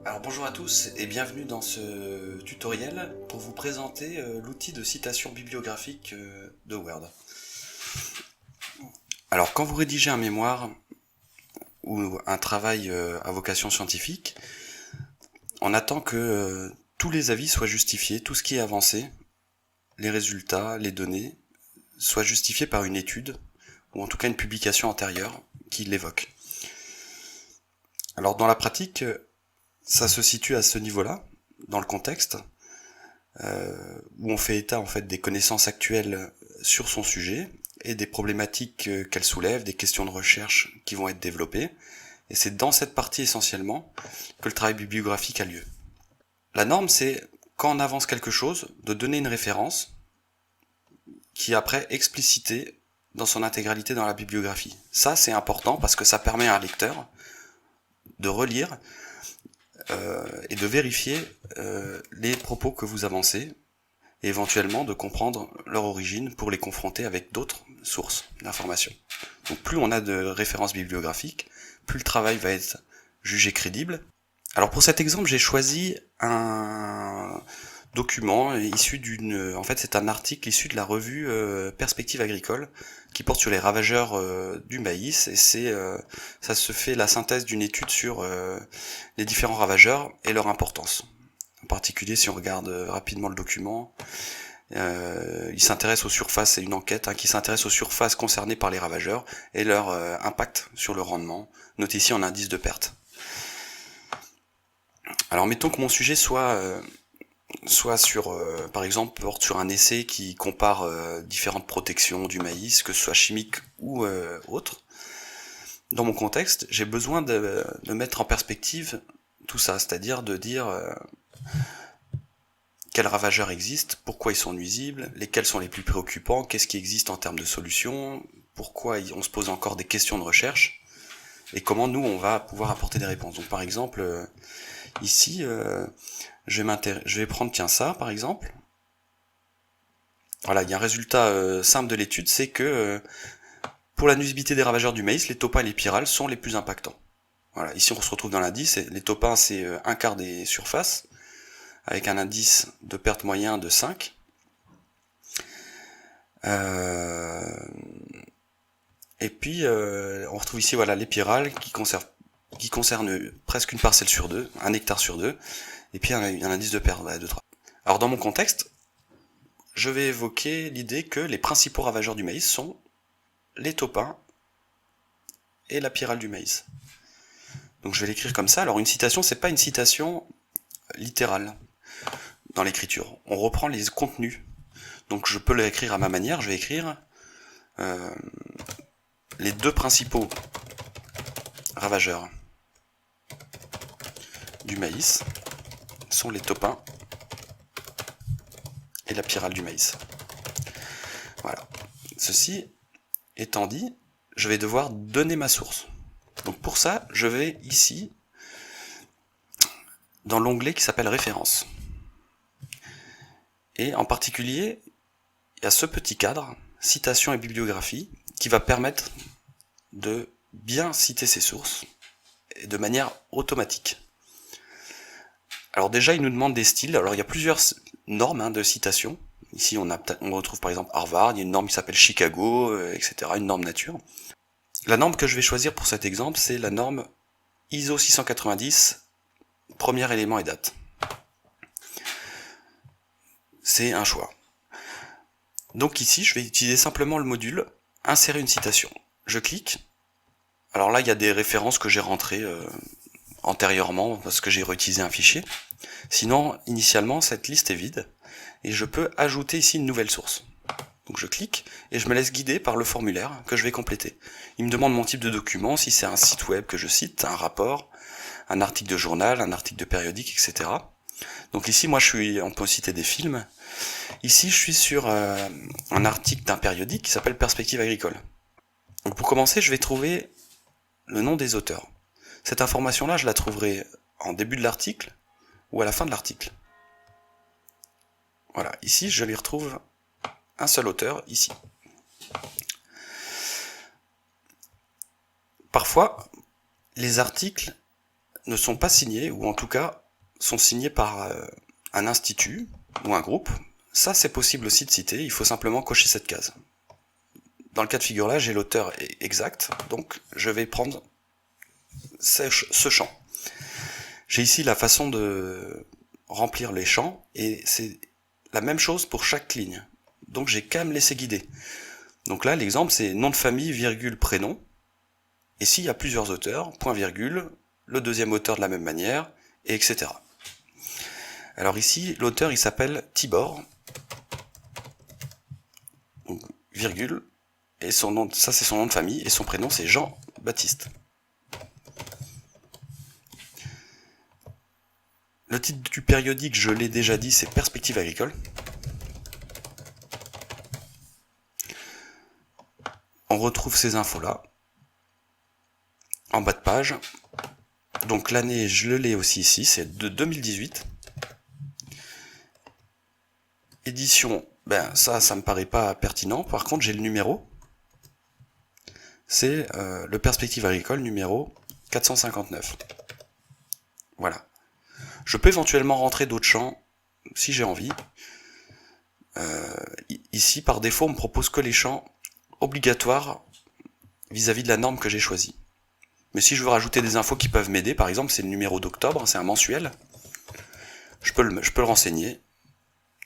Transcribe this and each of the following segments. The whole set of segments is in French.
Alors bonjour à tous et bienvenue dans ce tutoriel pour vous présenter l'outil de citation bibliographique de Word. Alors quand vous rédigez un mémoire ou un travail à vocation scientifique, on attend que tous les avis soient justifiés, tout ce qui est avancé, les résultats, les données, soient justifiés par une étude ou en tout cas une publication antérieure qui l'évoque. Alors dans la pratique, ça se situe à ce niveau-là, dans le contexte, où on fait état en fait des connaissances actuelles sur son sujet et des problématiques qu'elle soulève, des questions de recherche qui vont être développées. Et c'est dans cette partie essentiellement que le travail bibliographique a lieu. La norme, c'est quand on avance quelque chose, de donner une référence qui est après explicitée dans son intégralité dans la bibliographie. Ça, c'est important parce que ça permet à un lecteur de relire et de vérifier les propos que vous avancez et éventuellement de comprendre leur origine pour les confronter avec d'autres sources d'informations. Donc plus on a de références bibliographiques, plus le travail va être jugé crédible. Alors pour cet exemple, j'ai choisi un document issu en fait c'est un article issu de la revue Perspectives agricoles qui porte sur les ravageurs du maïs et ça se fait la synthèse d'une étude sur les différents ravageurs et leur importance. En particulier, si on regarde rapidement le document, il s'intéresse aux surfaces, c'est une enquête qui s'intéresse aux surfaces concernées par les ravageurs et leur impact sur le rendement, noté ici en indice de perte. Alors mettons que mon sujet soit sur, par exemple, porte sur un essai qui compare différentes protections du maïs, que ce soit chimique ou autre. Dans mon contexte, j'ai besoin de mettre en perspective tout ça, c'est-à-dire de dire quels ravageurs existent, pourquoi ils sont nuisibles, lesquels sont les plus préoccupants, qu'est-ce qui existe en termes de solutions, pourquoi on se pose encore des questions de recherche, et comment nous on va pouvoir apporter des réponses. Donc par exemple, ici, je vais prendre ça par exemple. Voilà, il y a un résultat simple de l'étude, c'est que pour la nuisibilité des ravageurs du maïs, les topins et les pyrales sont les plus impactants. Voilà, ici on se retrouve dans l'indice, les topins c'est un quart des surfaces, avec un indice de perte moyen de 5. Et puis on retrouve ici voilà les pyrales qui concernent presque une parcelle sur deux, un hectare sur deux, et puis un indice de perte de 3. Alors dans mon contexte, je vais évoquer l'idée que les principaux ravageurs du maïs sont les topins et la pyrale du maïs. Donc je vais l'écrire comme ça. Alors une citation, c'est pas une citation littérale dans l'écriture. On reprend les contenus. Donc je peux l'écrire à ma manière. Je vais écrire les deux principaux ravageurs du maïs sont les topins et la pyrale du maïs. Voilà. Ceci étant dit, je vais devoir donner ma source. Donc pour ça, je vais ici dans l'onglet qui s'appelle référence. Et en particulier, il y a ce petit cadre, citation et bibliographie, qui va permettre de bien citer ses sources et de manière automatique. Alors déjà, il nous demande des styles. Alors il y a plusieurs normes de citation. Ici, on retrouve par exemple Harvard, il y a une norme qui s'appelle Chicago, etc., une norme nature. La norme que je vais choisir pour cet exemple, c'est la norme ISO 690, premier élément et date. C'est un choix. Donc ici, je vais utiliser simplement le module insérer une citation. Je clique. Alors là, il y a des références que j'ai rentrées antérieurement parce que j'ai réutilisé un fichier. Sinon, initialement, cette liste est vide et je peux ajouter ici une nouvelle source. Donc je clique et je me laisse guider par le formulaire que je vais compléter. Il me demande mon type de document, si c'est un site web que je cite, un rapport, un article de journal, un article de périodique, etc. Donc ici, moi, on peut citer des films. Ici, je suis sur un article d'un périodique qui s'appelle Perspectives agricoles. Donc pour commencer, je vais trouver le nom des auteurs. Cette information-là, je la trouverai en début de l'article ou à la fin de l'article. Voilà, ici, je les retrouve un seul auteur, ici. Parfois, les articles ne sont pas signés, ou en tout cas sont signés par un institut ou un groupe. Ça, c'est possible aussi de citer, il faut simplement cocher cette case. Dans le cas de figure là, j'ai l'auteur exact, donc je vais prendre ce champ. J'ai ici la façon de remplir les champs, et c'est la même chose pour chaque ligne. Donc j'ai qu'à me laisser guider. Donc là, l'exemple, c'est nom de famille, virgule, prénom. Et s'il y a plusieurs auteurs, point virgule, le deuxième auteur de la même manière, et etc. Alors ici, l'auteur, il s'appelle Tibor, donc, virgule, et son nom, ça c'est son nom de famille, et son prénom c'est Jean-Baptiste. Le titre du périodique, je l'ai déjà dit, c'est Perspective agricole. On retrouve ces infos-là, en bas de page. Donc l'année, je l'ai aussi ici, c'est de 2018. Édition, ben ça me paraît pas pertinent. Par contre, j'ai le numéro. C'est le Perspective agricole numéro 459. Voilà. Je peux éventuellement rentrer d'autres champs, si j'ai envie. Ici, par défaut, on me propose que les champs obligatoires vis-à-vis de la norme que j'ai choisie. Mais si je veux rajouter des infos qui peuvent m'aider, par exemple, c'est le numéro d'octobre, c'est un mensuel, je peux le renseigner.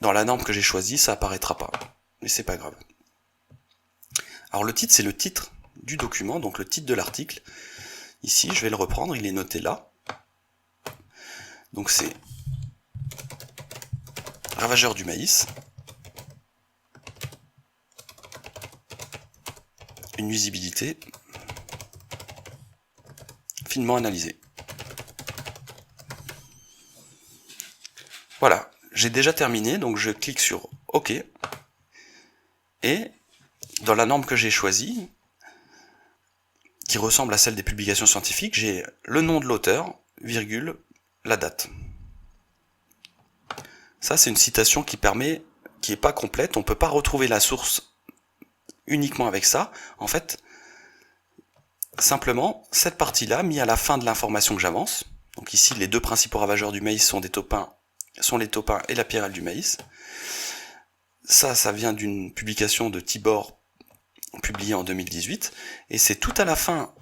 Dans la norme que j'ai choisie, ça apparaîtra pas. Mais c'est pas grave. Alors le titre, c'est le titre du document, donc le titre de l'article. Ici, je vais le reprendre, il est noté là. Donc c'est Ravageurs du maïs. Une nuisibilité finement analysée. Voilà, j'ai déjà terminé, donc je clique sur OK. Et dans la norme que j'ai choisie, qui ressemble à celle des publications scientifiques, j'ai le nom de l'auteur, virgule, la date. Ça, c'est une citation qui est pas complète, on peut pas retrouver la source uniquement avec ça. En fait, simplement, cette partie-là, mise à la fin de l'information que j'avance, donc ici, les deux principaux ravageurs du maïs sont les taupins et la pyrale du maïs. Ça vient d'une publication de Tibor, publiée en 2018, et c'est tout à la fin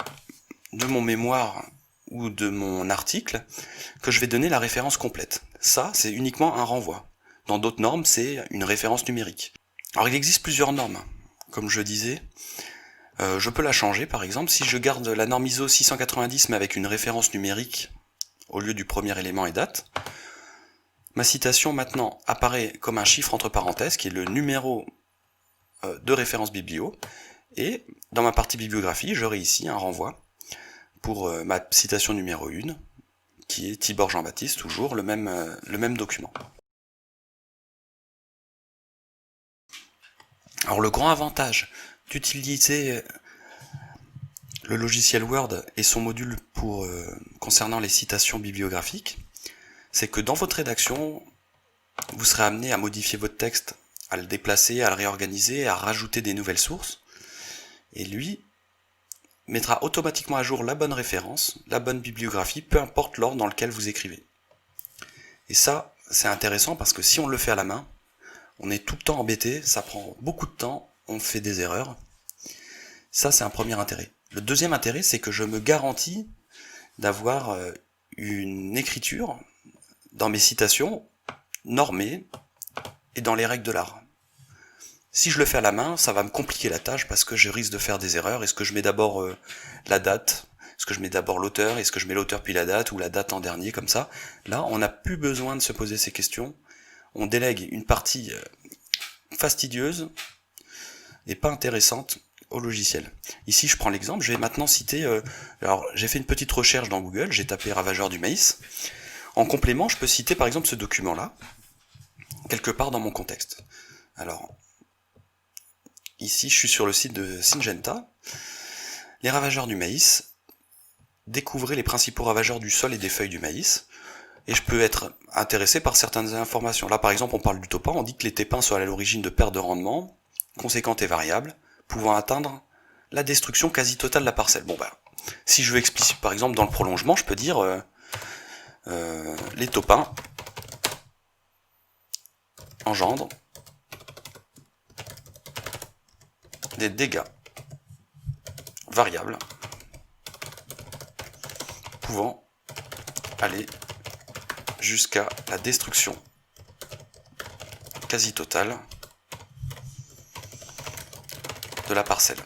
de mon mémoire ou de mon article que je vais donner la référence complète. Ça, c'est uniquement un renvoi. Dans d'autres normes, c'est une référence numérique. Alors il existe plusieurs normes. Comme je disais, je peux la changer par exemple. Si je garde la norme ISO 690 mais avec une référence numérique au lieu du premier élément et date, ma citation maintenant apparaît comme un chiffre entre parenthèses qui est le numéro de référence biblio, et dans ma partie bibliographie, j'aurai ici un renvoi pour ma citation numéro 1, qui est Tibor Jean-Baptiste, toujours le même document. Alors le grand avantage d'utiliser le logiciel Word et son module concernant les citations bibliographiques, c'est que dans votre rédaction, vous serez amené à modifier votre texte, à le déplacer, à le réorganiser, à rajouter des nouvelles sources, et lui mettra automatiquement à jour la bonne référence, la bonne bibliographie, peu importe l'ordre dans lequel vous écrivez. Et ça, c'est intéressant parce que si on le fait à la main, on est tout le temps embêté, ça prend beaucoup de temps, on fait des erreurs. Ça, c'est un premier intérêt. Le deuxième intérêt, c'est que je me garantis d'avoir une écriture dans mes citations normée et dans les règles de l'art. Si je le fais à la main, ça va me compliquer la tâche parce que je risque de faire des erreurs. Est-ce que je mets d'abord la date? Est-ce que je mets d'abord l'auteur? Est-ce que je mets l'auteur puis la date ou la date en dernier comme ça? Là, on n'a plus besoin de se poser ces questions. On délègue une partie fastidieuse et pas intéressante au logiciel. Ici, je prends l'exemple. Je vais maintenant citer... alors, j'ai fait une petite recherche dans Google. J'ai tapé Ravageurs du maïs. En complément, je peux citer par exemple ce document-là, quelque part dans mon contexte. Alors... ici, je suis sur le site de Syngenta. Les ravageurs du maïs. Découvrez les principaux ravageurs du sol et des feuilles du maïs. Et je peux être intéressé par certaines informations. Là, par exemple, on parle du taupin. On dit que les tépins sont à l'origine de pertes de rendement, conséquentes et variables, pouvant atteindre la destruction quasi totale de la parcelle. Bon, bah, si je veux expliciter, par exemple, dans le prolongement, je peux dire les topins engendrent des dégâts variables pouvant aller jusqu'à la destruction quasi totale de la parcelle.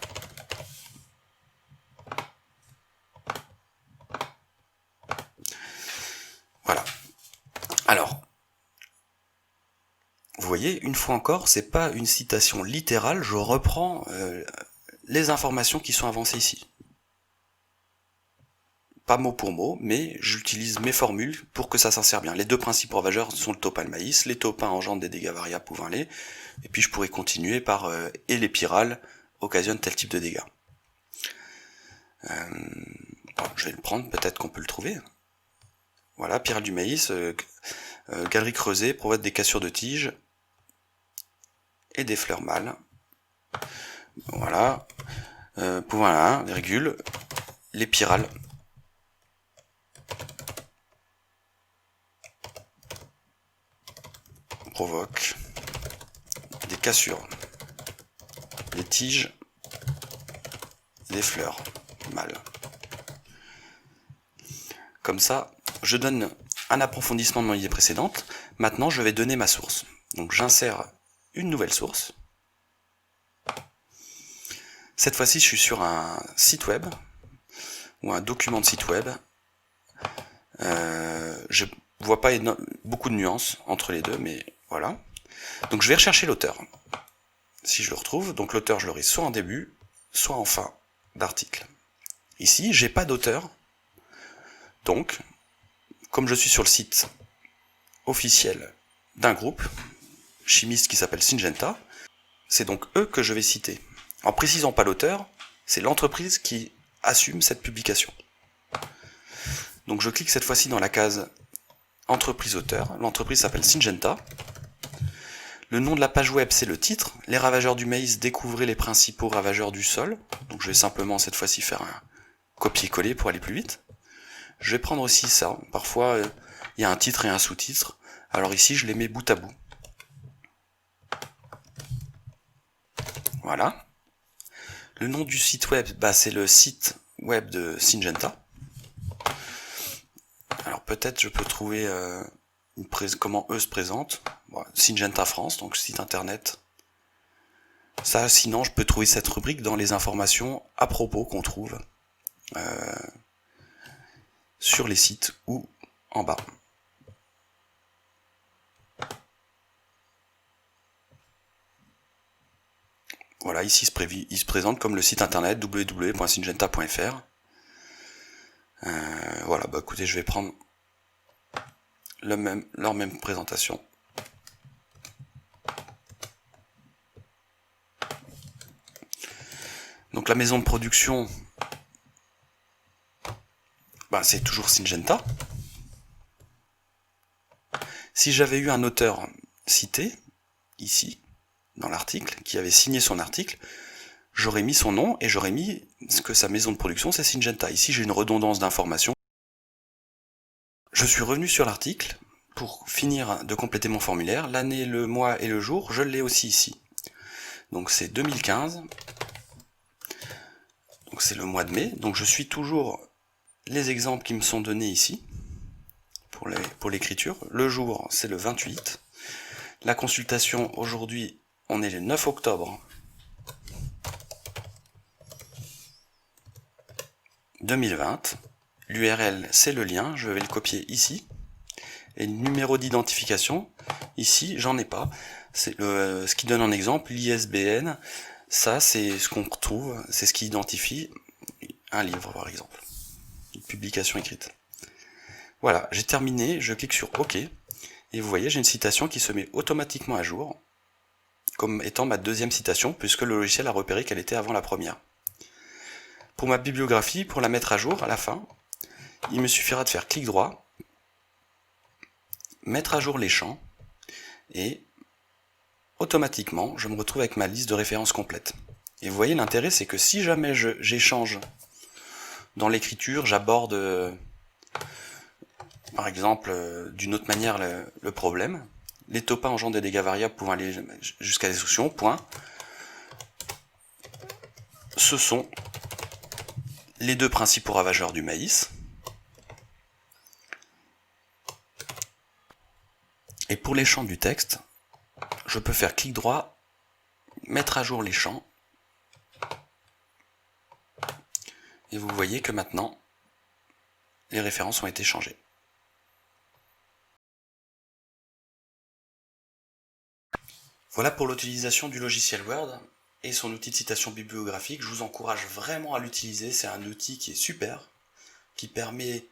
Voilà. Alors, vous voyez, une fois encore, c'est pas une citation littérale, je reprends les informations qui sont avancées ici. Pas mot pour mot, mais j'utilise mes formules pour que ça s'insère bien. Les deux principaux ravageurs sont le topin et le maïs, les topins engendrent des dégâts variables pouvant aller, et puis je pourrais continuer par et les pyrales occasionnent tel type de dégâts. Bon, je vais le prendre, peut-être qu'on peut le trouver. Voilà, pyrale du maïs, galerie creusée provoque des cassures de tiges et des fleurs mâles. Voilà, voilà, virgule, les pyrales provoquent des cassures, des tiges, des fleurs mâles. Comme ça, je donne un approfondissement de mon idée précédente. Maintenant, je vais donner ma source. Donc j'insère une nouvelle source. Cette fois-ci, je suis sur un site web ou un document de site web. Je vois pas beaucoup de nuances entre les deux, mais voilà. Donc je vais rechercher l'auteur. Si je le retrouve, donc l'auteur, je l'aurai soit en début, soit en fin d'article. Ici, j'ai pas d'auteur. Donc, comme je suis sur le site officiel d'un groupe chimiste qui s'appelle Syngenta, c'est donc eux que je vais citer. En précisant pas l'auteur, c'est l'entreprise qui assume cette publication. Donc je clique cette fois-ci dans la case entreprise auteur, l'entreprise s'appelle Syngenta. Le nom de la page web c'est le titre, les ravageurs du maïs, découvrez les principaux ravageurs du sol. Donc je vais simplement cette fois-ci faire un copier-coller pour aller plus vite. Je vais prendre aussi ça, parfois il y a un titre et un sous-titre, alors ici je les mets bout à bout. Voilà. Le nom du site web, c'est le site web de Syngenta. Alors peut-être je peux trouver comment eux se présentent. Bon, Syngenta France, donc site internet. Ça, sinon je peux trouver cette rubrique dans les informations à propos qu'on trouve sur les sites ou en bas. Voilà, ici il se présente comme le site internet www.syngenta.fr. Voilà, écoutez, je vais prendre leur même présentation. Donc la maison de production, c'est toujours Syngenta. Si j'avais eu un auteur cité, ici, dans l'article, qui avait signé son article, j'aurais mis son nom et j'aurais mis que sa maison de production c'est Syngenta. Ici j'ai une redondance d'informations. Je suis revenu sur l'article pour finir de compléter mon formulaire. L'année, le mois et le jour, je l'ai aussi ici. Donc c'est 2015. Donc c'est le mois de mai. Donc je suis toujours les exemples qui me sont donnés ici pour l'écriture. Le jour c'est le 28. La consultation aujourd'hui, on est le 9 octobre 2020. L'URL c'est le lien, je vais le copier ici. Et le numéro d'identification, ici j'en ai pas. C'est ce qui donne un exemple, l'ISBN, ça c'est ce qu'on retrouve, c'est ce qui identifie un livre par exemple, une publication écrite. Voilà, j'ai terminé, je clique sur OK, et vous voyez j'ai une citation qui se met automatiquement à jour, comme étant ma deuxième citation, puisque le logiciel a repéré qu'elle était avant la première. Pour ma bibliographie, pour la mettre à jour à la fin, il me suffira de faire clic droit, mettre à jour les champs, et automatiquement, je me retrouve avec ma liste de références complète. Et vous voyez, l'intérêt, c'est que si jamais j'échange dans l'écriture, j'aborde par exemple, d'une autre manière le problème. Les taux pas engendrent des dégâts variables pouvant aller jusqu'à la destruction, point. Ce sont les deux principaux ravageurs du maïs. Et pour les champs du texte, je peux faire clic droit, mettre à jour les champs, et vous voyez que maintenant, les références ont été changées. Voilà pour l'utilisation du logiciel Word et son outil de citation bibliographique. Je vous encourage vraiment à l'utiliser, c'est un outil qui est super, qui permet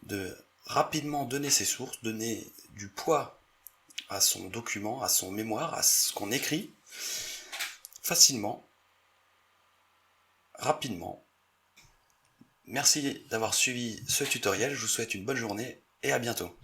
de rapidement donner ses sources, donner du poids à son document, à son mémoire, à ce qu'on écrit, facilement, rapidement. Merci d'avoir suivi ce tutoriel, je vous souhaite une bonne journée et à bientôt.